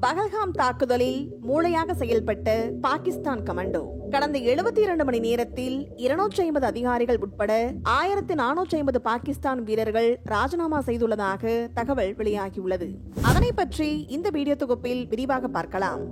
பகல்காம் தாக்குதலில் மூளையாக செயல்பட்ட பாகிஸ்தான் கமாண்டோ கடந்த 72 மணி நேரத்தில் 250 அதிகாரிகள் உட்பட 1450 பாகிஸ்தான் வீரர்கள் ராஜினாமா செய்துள்ளதாக தகவல் வெளியாகியுள்ளது. அதனை பற்றி இந்த வீடியோ தொகுப்பில் விரிவாக பார்க்கலாம்.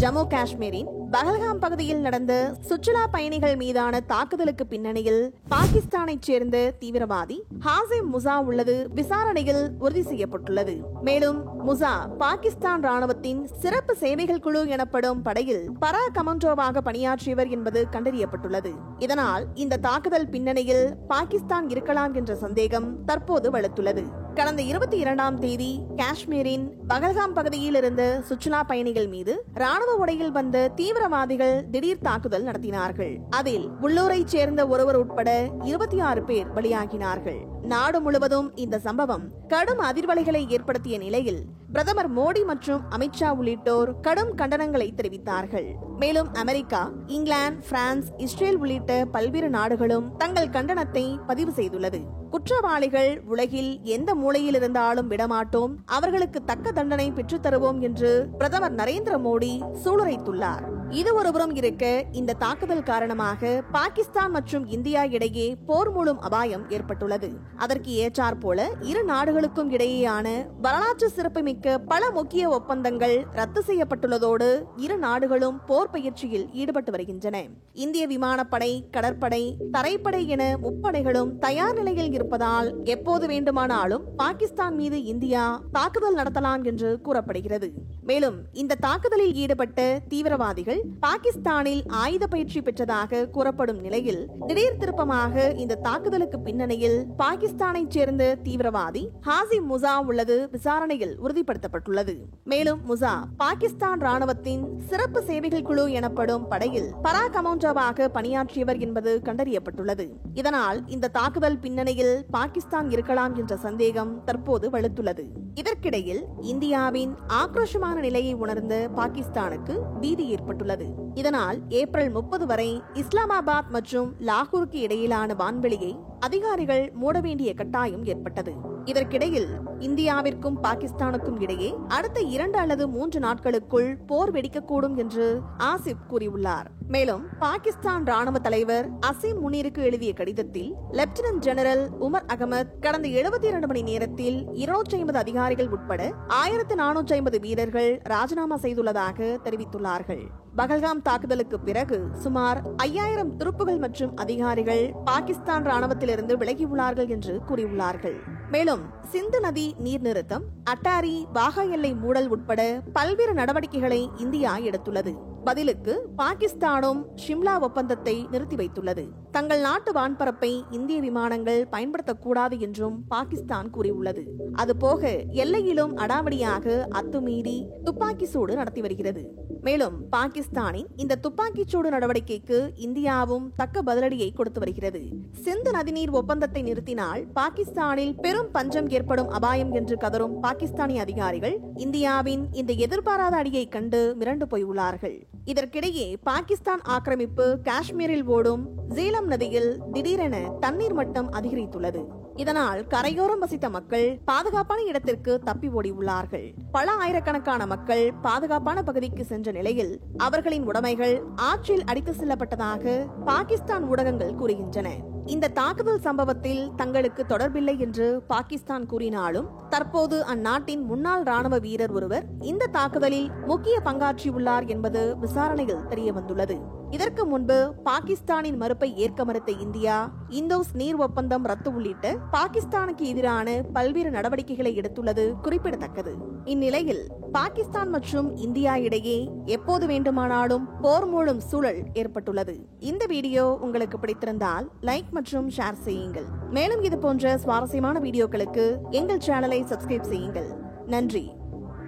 ஜம்மு காஷ்மீரின் பகல்காம் பகுதியில் நடந்த சுற்றுலா பயணிகள் மீதான தாக்குதலுக்கு பின்னணியில் பாகிஸ்தானைச் சேர்ந்த தீவிரவாதி ஹாசிம் முசா உள்ளது விசாரணையில் உறுதி செய்யப்பட்டுள்ளது. மேலும் முசா பாகிஸ்தான் ராணுவத்தின் சிறப்பு சேவைகள் குழு எனப்படும் படையில் பரா கமாண்டோவாக பணியாற்றியவர் என்பது கண்டறியப்பட்டுள்ளது. இதனால் இந்த தாக்குதல் பின்னணியில் பாகிஸ்தான் இருக்கலாம் என்ற சந்தேகம் தற்போது வலுத்துள்ளது. கடந்த 22ஆம் தேதி காஷ்மீரின் பகல்காம் பகுதியில் இருந்த சுற்றுலா பயணிகள் மீது ராணுவ உடையில் வந்த தீவிரவாதிகள் திடீர் தாக்குதல் நடத்தினார்கள். அதில் உள்ளூரைச் சேர்ந்த ஒருவர் உட்பட 26 பேர் பலியாகினார்கள். நாடு முழுவதும் இந்த சம்பவம் கடும் அதிர்வலைகளை ஏற்படுத்திய நிலையில் பிரதமர் மோடி மற்றும் அமித்ஷா உள்ளிட்டோர் கடும் கண்டனங்களை தெரிவித்தார்கள். மேலும் அமெரிக்கா, இங்கிலாந்து, பிரான்ஸ், இஸ்ரேல் உள்ளிட்ட பல்வேறு நாடுகளும் தங்கள் கண்டனத்தை பதிவு செய்துள்ளது. குற்றவாளிகள் உலகில் எந்த மூலையில் இருந்தாலும் விடமாட்டோம், அவர்களுக்கு தக்க தண்டனை பெற்றுத் தருவோம் என்று பிரதமர் நரேந்திர மோடி சூளுரைத்துள்ளார். இது ஒருபுறம் இருக்க, இந்த தாக்குதல் காரணமாக பாகிஸ்தான் மற்றும் இந்தியா இடையே போர் மூளும் அபாயம் ஏற்பட்டுள்ளது. அதற்கு ஏற்றாற் போல இரு நாடுகளுக்கும் இடையேயான வரலாற்று சிறப்புமிக்க பல முக்கிய ஒப்பந்தங்கள் ரத்து செய்யப்பட்டுள்ளதோடு இரு நாடுகளும் போர் பயிற்சியில் ஈடுபட்டு வருகின்றன. இந்திய விமானப்படை, கடற்படை, தரைப்படை என முப்படைகளும் தயார் நிலையில் இருப்பதால் எப்போது வேண்டுமானாலும் பாகிஸ்தான் மீது இந்தியா தாக்குதல் நடத்தலாம் என்று கூறப்படுகிறது. மேலும் இந்த தாக்குதலில் ஈடுபட்ட தீவிரவாதிகள் பாகிஸ்தானில் ஆயுத பயிற்சி பெற்றதாக கூறப்படும் நிலையில் திடீர் திருப்பமாக இந்த தாக்குதலுக்கு பின்னணியில் பாகிஸ்தானைச் சேர்ந்த தீவிரவாதி ஹாசிம் முசா உள்ளது விசாரணையில் உறுதிப்படுத்தப்பட்டுள்ளது. மேலும் முசா பாகிஸ்தான் ராணுவத்தின் சிறப்பு சேவைகள் குழு எனப்படும் படையில் பரா கமாண்டோவாக பணியாற்றியவர் என்பது கண்டறியப்பட்டுள்ளது. இதனால் இந்த தாக்குதல் பின்னணியில் பாகிஸ்தான் இருக்கலாம் என்ற சந்தேகம் தற்போது வலுத்துள்ளது. இதற்கிடையில் இந்தியாவின் ஆக்ரோஷமான நிலையை உணர்ந்த பாகிஸ்தானுக்கு பீதி ஏற்பட்டுள்ளது. இதனால் ஏப்ரல் 30 வரை இஸ்லாமாபாத் மற்றும் லாகூருக்கு இடையிலான வான்வெளியை அதிகாரிகள் மூட வேண்டிய கட்டாயம் ஏற்பட்டது. இதற்கிடையில் இந்தியாவிற்கும் பாகிஸ்தானுக்கும் இடையே அடுத்த 2 அல்லது 3 நாட்களுக்குள் போர் வெடிக்கக்கூடும் என்று ஆசிப் கூறியுள்ளார். மேலும் பாகிஸ்தான் ராணுவ தலைவர் அசீம் முனீருக்கு எழுதிய கடிதத்தில் லெப்டினன்ட் ஜெனரல் உமர் அகமது கடந்த 72 மணி நேரத்தில் 250 அதிகாரிகள் உட்பட 1450 வீரர்கள் ராஜினாமா செய்துள்ளதாக தெரிவித்துள்ளார்கள். பகல்காம் தாக்குதலுக்கு பிறகு சுமார் 5000 துருப்புகள் மற்றும் அதிகாரிகள் பாகிஸ்தான் ராணுவத்திலிருந்து விலகியுள்ளார்கள் என்று கூறியுள்ளார்கள். மேலும் சிந்து நதி நீர் நிறுத்தம், அட்டாரி வாகா எல்லை மூடல் உட்பட பல்வேறு நடவடிக்கைகளை இந்தியா எடுத்துள்ளது. பதிலுக்கு பாகிஸ்தானும் ஷிம்லா ஒப்பந்தத்தை நிறுத்தி வைத்துள்ளது. தங்கள் நாட்டு வான்பரப்பை இந்திய விமானங்கள் பயன்படுத்தக்கூடாது என்றும் பாகிஸ்தான் கூறியுள்ளது. அதுபோக எல்லையிலும் அடாவடியாக அத்துமீறி துப்பாக்கி சூடு நடத்தி வருகிறது. மேலும் பாகிஸ்தானின் இந்த துப்பாக்கி சூடு நடவடிக்கைக்கு இந்தியாவும் தக்க பதிலடியை கொடுத்து வருகிறது. சிந்து நதிநீர் ஒப்பந்தத்தை நிறுத்தினால் பாகிஸ்தானில் பெரும் பஞ்சம் ஏற்படும் அபாயம் என்று கதரும் பாகிஸ்தானிய அதிகாரிகள் இந்தியாவின் இந்த எதிர்பாராத அடியை கண்டு மிரண்டு போயுள்ளார்கள். இதற்கிடையே பாகிஸ்தான் ஆக்கிரமிப்பு காஷ்மீரில் ஓடும் ஜீலம் நதியில் திடீரென தண்ணீர் மட்டம் அதிகரித்துள்ளது. இதனால் கரையோரம் வசித்த மக்கள் பாதுகாப்பான இடத்திற்கு தப்பி ஓடியுள்ளார்கள். பல ஆயிரக்கணக்கான மக்கள் பாதுகாப்பான பகுதிக்கு சென்ற நிலையில் அவர்களின் உடைமைகள் ஆற்றில் அடித்து செல்லப்பட்டதாக பாகிஸ்தான் ஊடகங்கள் கூறுகின்றன. இந்த தாக்குதல் சம்பவத்தில் தங்களுக்கு தொடர்பில்லை என்று பாகிஸ்தான் கூறினாலும் தற்போது அந்நாட்டின் முன்னாள் ராணுவ வீரர் ஒருவர் இந்த தாக்குதலில் முக்கிய பங்காற்றியுள்ளார் என்பது விசாரணையில் தெரியவந்துள்ளது. இதற்கு முன்பு பாகிஸ்தானின் மறுப்பை ஏற்க மறுத்த இந்தியா இந்தோஸ் நீர் ஒப்பந்தம் ரத்து உள்ளிட்ட பாகிஸ்தானுக்கு எதிரான பல்வேறு நடவடிக்கைகளை எடுத்துள்ளது குறிப்பிடத்தக்கது. இந்நிலையில் பாகிஸ்தான் மற்றும் இந்தியா இடையே எப்போது வேண்டுமானாலும் போர் மூளும் சூழல் ஏற்பட்டுள்ளது. இந்த வீடியோ உங்களுக்கு பிடித்திருந்தால் லைக் மற்றும் ஷேர் செய்யுங்கள். மேலும் இது போன்ற சுவாரஸ்யமான வீடியோக்களுக்கு எங்கள் சேனலை சப்ஸ்கிரைப் செய்யுங்கள். நன்றி.